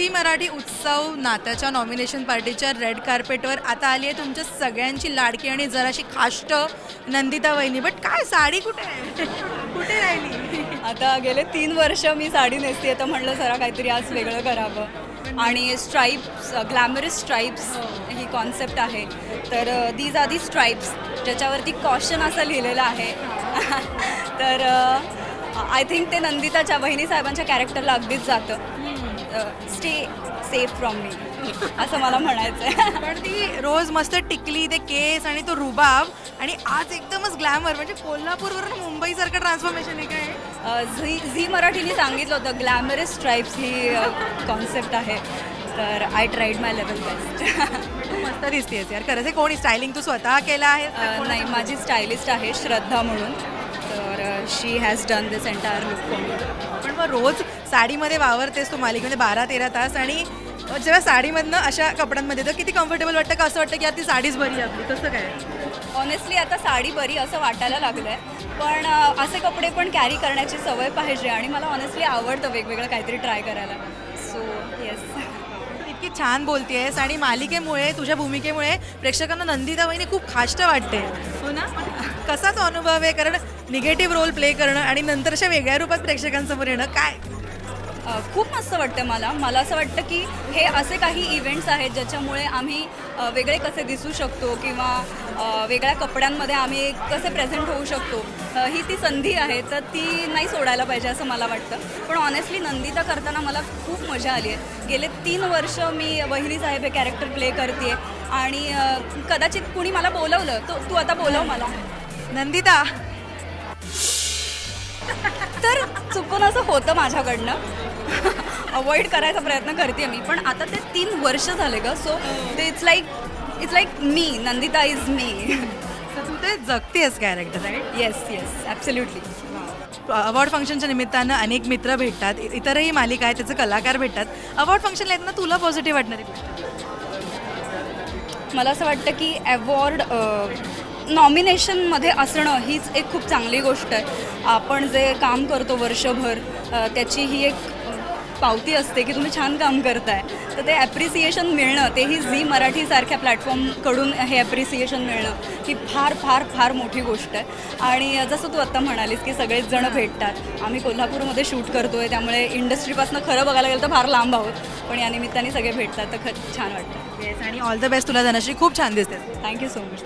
Zee Marathi उत्सव नात्याच्या nomination पार्टीच्या red कार्पेटवर आता आली आहे तुमच्या सगळ्यांची लाडकी आणि जराशी खाष्ट नंदिता वहिनी. बट काय साडी कुठे आहे? कुठे राहिली? आता गेले 3 वर्ष मी साडी नेसते, तर म्हणलं जरा काहीतरी आज वेगळं करावं. आणि स्ट्राईप्स, ग्लॅमरस स्ट्राईप्स ही कॉन्सेप्ट आहे. तर दीज आर दी स्ट्राईप्स ज्याच्यावरती कॉशन असं लिहिलेलं आहे. तर आय थिंक ते नंदिताच्या बहिणी साहेबांच्या कॅरेक्टरला अगदीच जातं. स्टे सेफ फ्रॉम मी असं मला म्हणायचं आहे. पण ती रोज मस्त टिकली, ते केस आणि तो रुबाब, आणि आज एकदमच ग्लॅमर. म्हणजे कोल्हापूरवरून मुंबईसारखं ट्रान्सफॉर्मेशन आहे काय? झी मराठीने सांगितलं होतं ग्लॅमरस स्ट्राईप्स ही कॉन्सेप्ट आहे. तर I tried my level best. मस्त दिसतेस यार खरंच. हे कोणी स्टायलिंग तू स्वतः केलं आहे? नाही, माझी स्टायलिस्ट आहे श्रद्धा म्हणून. तर she has done this entire look for me. पण मग रोज साडीमध्ये वावरतेस तू मालिकेमध्ये 12-13 तास, आणि जेव्हा साडीमधनं अशा कपड्यांमध्ये तर किती कम्फर्टेबल वाटतं का? असं वाटतं की यार ती साडीच बरी आपली, कसं काय? ऑनेस्टली आता साडी बरी असं वाटायला लागलं आहे. पण असे कपडे पण कॅरी करण्याची सवय पाहिजे, आणि मला ऑनेस्टली आवडतं वेगवेगळं काहीतरी ट्राय करायला. So yes. इतकी छान बोलतेस, आणि मालिकेमुळे तुझ्या भूमिकेमुळे प्रेक्षकांना नंदिता वहिनी खूप खाष्ट वाटते. हो ना. कसा तो अनुभव आहे? कारण निगेटिव्ह रोल प्ले करणं आणि नंतर अशा वेगळ्या रूपात प्रेक्षकांसमोर येणं, काय? खूप मस्त वाटतं मला असं वाटतं की हे असे काही इव्हेंट्स आहेत ज्याच्यामुळे आम्ही वेगळे कसे दिसू शकतो, किंवा वेगळ्या कपड्यांमध्ये आम्ही कसे प्रेझेंट होऊ शकतो. ही ती संधी आहे, तर ती नाही सोडायला पाहिजे असं मला वाटतं. पण ऑनेस्टली नंदिता करताना मला खूप मजा आली आहे. गेले 3 वर्ष मी वहिनी साहेब हे कॅरेक्टर प्ले करते, आणि कदाचित कुणी मला बोलवलं, तू आता बोलव मला नंदिता. तर चुकून असं होतं माझ्याकडनं. अवॉइड करायचा प्रयत्न करते मी, पण आता ते 3 वर्ष झाले ग. सो ते it's like me, Nandita is me. तू ते जगतेस character, right? Yes absolutely. Award फंक्शनच्या निमित्तानं अनेक मित्र भेटतात, इतरही मालिका आहेत त्याचे कलाकार भेटतात. अवॉर्ड फंक्शनला येताना तुला पॉझिटिव्ह वाटणारी गोष्ट? मला असं वाटतं की अवॉर्ड नॉमिनेशनमध्ये असणं हीच एक खूप चांगली गोष्ट आहे. आपण जे काम करतो वर्षभर त्याची ही एक पावती असते की तुम्ही छान काम करताय. तर ते ॲप्रिसिएशन मिळणं, तेही झी मराठीसारख्या प्लॅटफॉर्मकडून हे ॲप्रिसिएशन मिळणं ही फार फार फार मोठी गोष्ट आहे. आणि जसं तू आत्ता म्हणालीस की सगळेच जण भेटतात. आम्ही कोल्हापूरमध्ये शूट करतो आहे, त्यामुळे इंडस्ट्रीपासून खरं बघायला गेलं तर फार लांब आहोत, पण या निमित्ताने सगळे भेटतात तर छान वाटतं. येस, आणि ऑल द बेस्ट तुला धनश्री. खूप छान दिसते. Thank you so much.